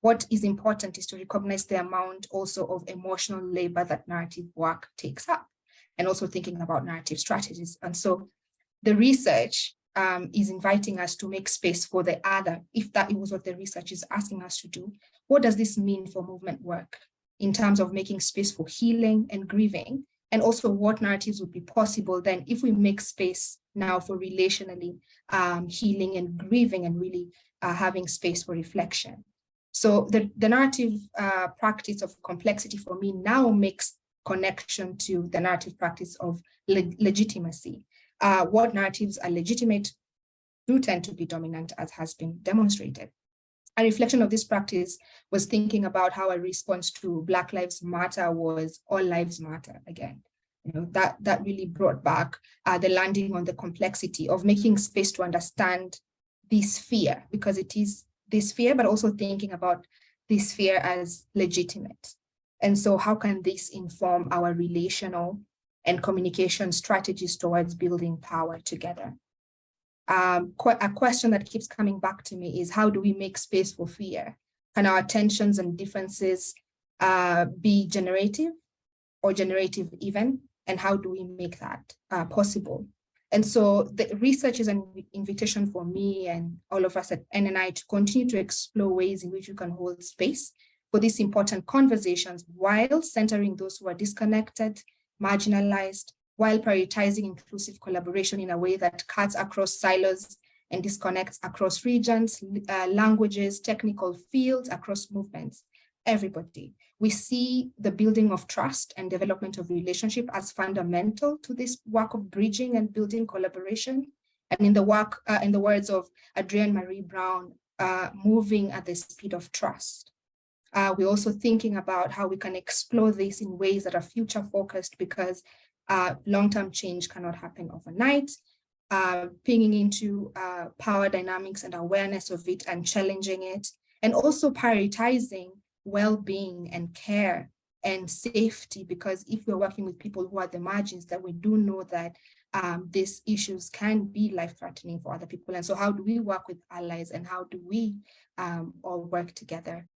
what is important is to recognize the amount also of emotional labor that narrative work takes up, and also thinking about narrative strategies. And so the research is inviting us to make space for the other, if that was what the research is asking us to do. What does this mean for movement work in terms of making space for healing and grieving? And also what narratives would be possible then if we make space now for relationally healing and grieving, and really having space for reflection. So the narrative practice of complexity for me now makes connection to the narrative practice of legitimacy. What narratives are legitimate do tend to be dominant, as has been demonstrated. A reflection of this practice was thinking about how a response to Black Lives Matter was All Lives Matter again. That really brought back the landing on the complexity of making space to understand this fear, because it is this fear, but also thinking about this fear as legitimate. And so how can this inform our relational and communication strategies towards building power together? A question that keeps coming back to me is, how do we make space for fear? Can our tensions and differences be generative or generative even? And how do we make that possible? And so the research is an invitation for me and all of us at NNI to continue to explore ways in which we can hold space for these important conversations while centering those who are disconnected, marginalized, while prioritizing inclusive collaboration in a way that cuts across silos and disconnects across regions, languages, technical fields, across movements, everybody. We see the building of trust and development of relationship as fundamental to this work of bridging and building collaboration. And in the words of Adrienne Marie Brown, moving at the speed of trust. We're also thinking about how we can explore this in ways that are future focused, because long-term change cannot happen overnight. Pinging into power dynamics and awareness of it and challenging it, and also prioritizing well-being and care and safety, because if we're working with people who are the margins, that we do know that these issues can be life-threatening for other people. And so how do we work with allies, and how do we all work together